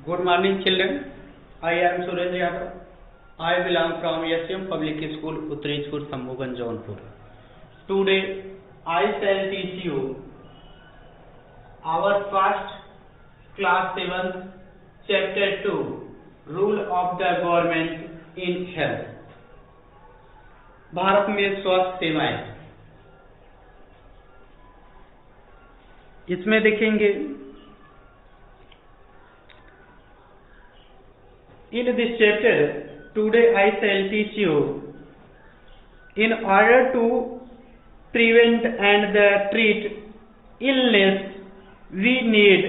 Good morning, children. I am Surendra Yadav. I belong from SCM Public School, Uttarishpur, Sambhugan, Jaunpur. Today, I shall teach you our first class 7th chapter 2, Rule of the Government in Health. Bharat में स्वास्थ्य सेवाएं, इसमें देखेंगे in this chapter today I shall teach you in order to prevent and treat illness we need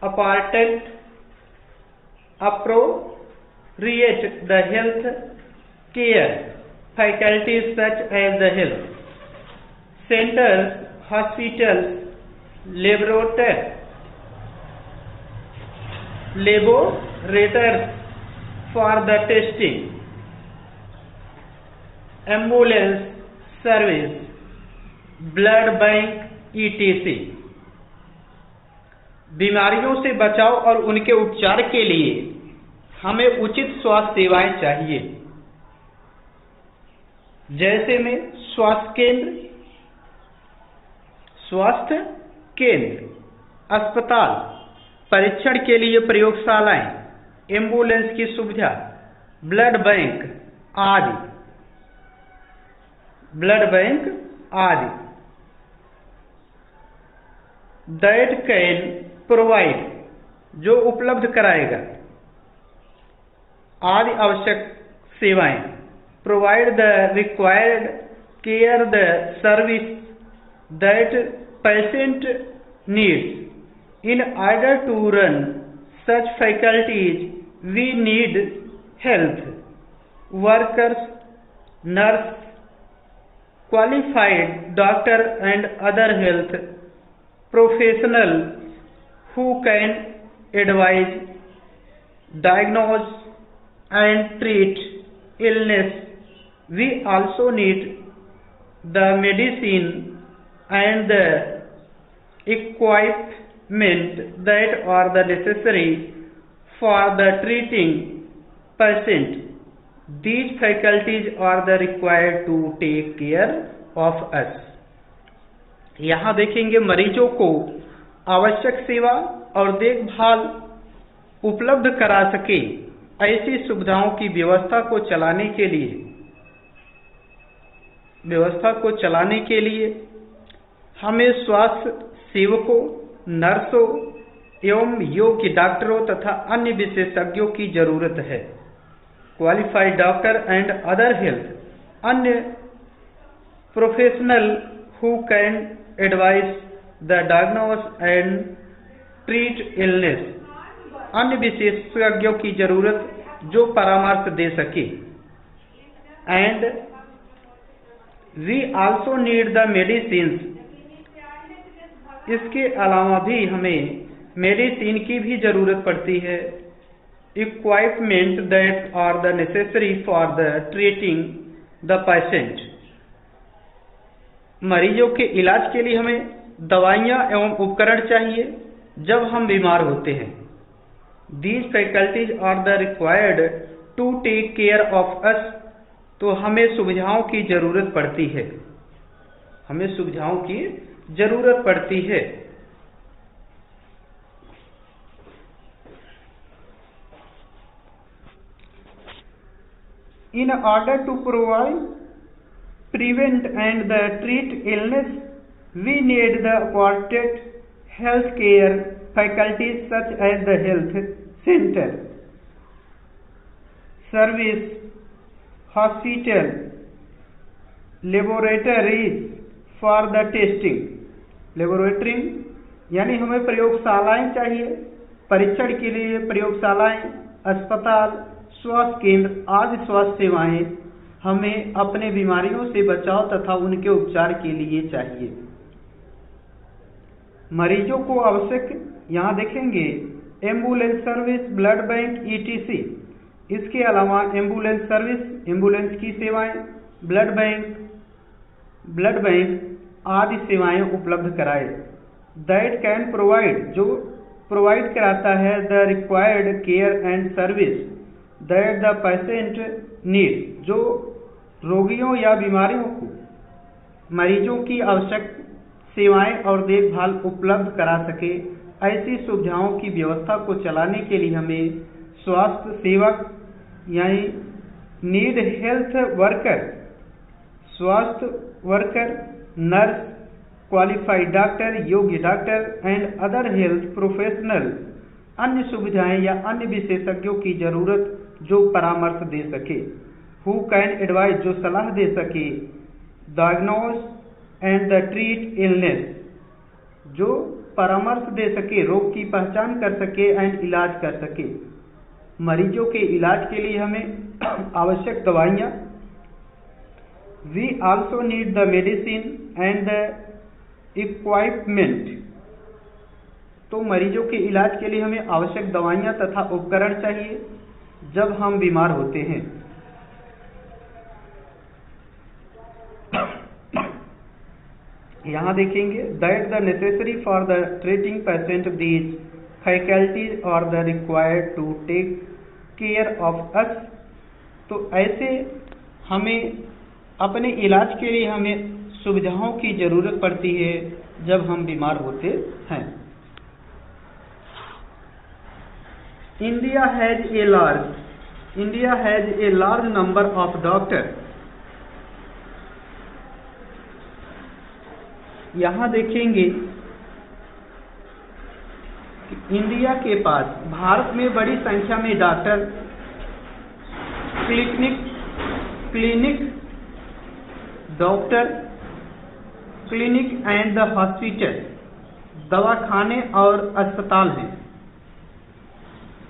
appropriate the health care faculties such as the health centers, hospitals, laboratories for the testing, ambulance service, blood bank, etc. बीमारियों से बचाव और उनके उपचार के लिए हमें उचित स्वास्थ्य सेवाएं चाहिए, जैसे में स्वास्थ्य केंद्र, अस्पताल, परीक्षण के लिए प्रयोगशालाएं, एम्बुलेंस की सुविधा, ब्लड बैंक आदि दैट कैन प्रोवाइड, जो उपलब्ध कराएगा आदि आवश्यक सेवाएं, provide the required care the service that patient needs in order to run such faculties we need health workers, nurse, qualified doctor and other health professionals who can advise, diagnose and treat illness. We also need the medicine and the equipment that are the necessary for the treating patient. These faculties are the required to take care of us. यहाँ देखेंगे मरीजों को आवश्यक सेवा और देखभाल उपलब्ध करा सके ऐसी सुविधाओं की व्यवस्था को चलाने के लिए हमें स्वास्थ्य सेवकों, नर्सों एवं योग्य डॉक्टरों तथा अन्य विशेषज्ञों की जरूरत है। Qualified doctor and other health, अन्य professional who can advice the diagnose and treat illness, अन्य विशेषज्ञों की जरूरत जो परामर्श दे सके। And we also need the medicines, इसके अलावा भी हमें मेडिसिन की भी जरूरत पड़ती है। Equipment that are the necessary for the treating the patient, मरीजों के इलाज के लिए हमें दवाइयाँ एवं उपकरण चाहिए जब हम बीमार होते हैं। These faculties are the required to take care of us, तो हमें सुविधाओं की जरूरत पड़ती है। In order to prevent and treat illness, we need the appropriate health care faculties such as the health center, service, hospital, laboratories for the testing. Laboratory यानी हमें प्रयोगशालाएं चाहिए, परीक्षण के लिए प्रयोगशालाएं, अस्पताल, स्वास्थ्य केंद्र आदि स्वास्थ्य सेवाएं हमें अपने बीमारियों से बचाव तथा उनके उपचार के लिए चाहिए। मरीजों को आवश्यक यहाँ देखेंगे ambulance service, blood bank etc. इसके अलावा एम्बुलेंस सर्विस, एम्बुलेंस की सेवाएं, ब्लड बैंक आदि सेवाएं उपलब्ध कराए। दैट कैन प्रोवाइड, जो प्रोवाइड कराता है the required care and service that the patient need, जो रोगियों या बीमारियों को मरीजों की आवश्यक सेवाएं और देखभाल उपलब्ध करा सके। ऐसी सुविधाओं की व्यवस्था को चलाने के लिए हमें स्वास्थ्य सेवक यानी नीड हेल्थ वर्कर, स्वास्थ्य वर्कर, नर्स, क्वालिफाइड डॉक्टर, योग्य doctor and other health professional, अन्य सुविधाएं या अन्य विशेषज्ञों की जरूरत जो परामर्श दे सके। हु कैन एडवाइज, जो सलाह दे सके। Diagnose and the treat illness, जो परामर्श दे सके, रोग की पहचान कर सके एंड इलाज कर सके। मरीजों के इलाज के लिए हमें आवश्यक दवाइयाँ। We also need the medicine and the equipment, तो मरीजों के इलाज के लिए हमें आवश्यक दवाइयाँ तथा उपकरण चाहिए जब हम बीमार होते हैं। यहाँ देखेंगे that the necessary for the treating patient these faculties और the required to take care of us, तो ऐसे हमें अपने इलाज के लिए हमें सुविधाओं की जरूरत पड़ती है जब हम बीमार होते हैं। India has a large number of doctor. यहाँ देखेंगे कि इंडिया के पास, भारत में बड़ी संख्या में doctor, clinic and the hospital, दवाखाने और अस्पताल हैं।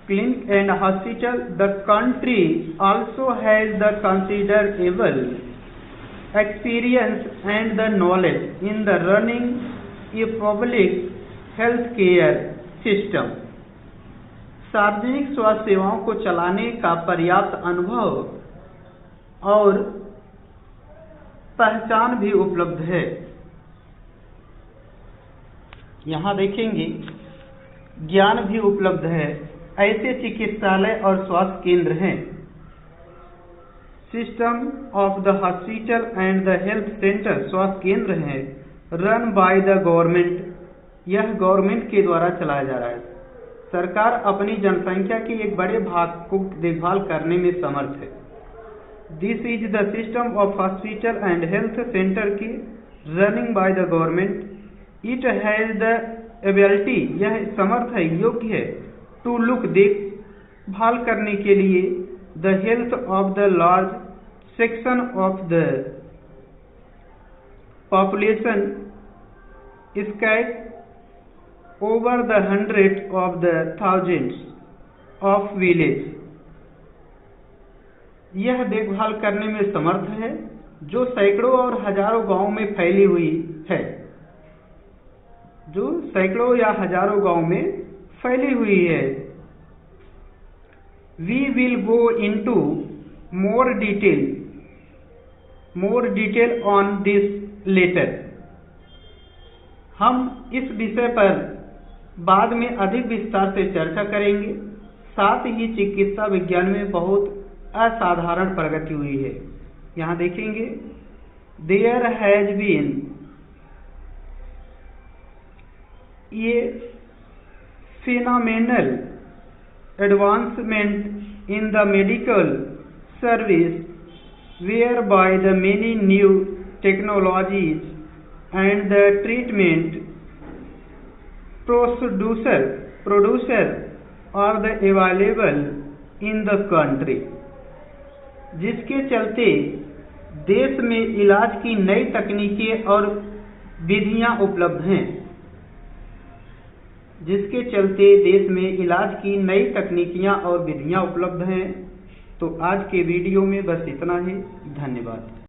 Clinic and hospital. The country also has the considerable experience and the knowledge in the running a public health care system, सार्वजनिक स्वास्थ्य सेवाओं को चलाने का पर्याप्त अनुभव और पहचान भी उपलब्ध है। यहाँ देखेंगे ज्ञान भी उपलब्ध है। ऐसे चिकित्सालय और स्वास्थ्य केंद्र हैं। System of the hospital and the health centre, स्वास्थ्य केंद्र है, रन बाय द गवर्नमेंट, यह गवर्नमेंट के द्वारा चलाया जा रहा है। सरकार अपनी जनसंख्या के एक बड़े भाग को देखभाल करने में समर्थ है। This is the system of hospital and health centre की running by the government. It has the ability, यह समर्थ है, योग्य है, टू लुक, देखभाल करने के लिए, the health of the large section of the population scattered over the hundreds of the thousands of villages, यह देखभाल करने में समर्थ है जो सैकड़ों और हजारों गांवों में फैली हुई है, जो सैकड़ों या हजारों गांव में फैली हुई है। We will go into more detail on this later. हम इस विषय पर बाद में अधिक विस्तार से चर्चा kरेंगे। साथ ही चिकित्सा विज्ञान में बहुत असाधारण प्रगति हुई है। यहाँ देखेंगे there has been a phenomenal advancement in the medical service whereby the many new technologies and the treatment producer are the available in the country, जिसके चलते देश में इलाज की नई तकनीकें और विधियां उपलब्ध हैं, जिसके चलते देश में इलाज की नई तकनीकियां और विधियां उपलब्ध हैं। तो आज के वीडियो में बस इतना ही। धन्यवाद।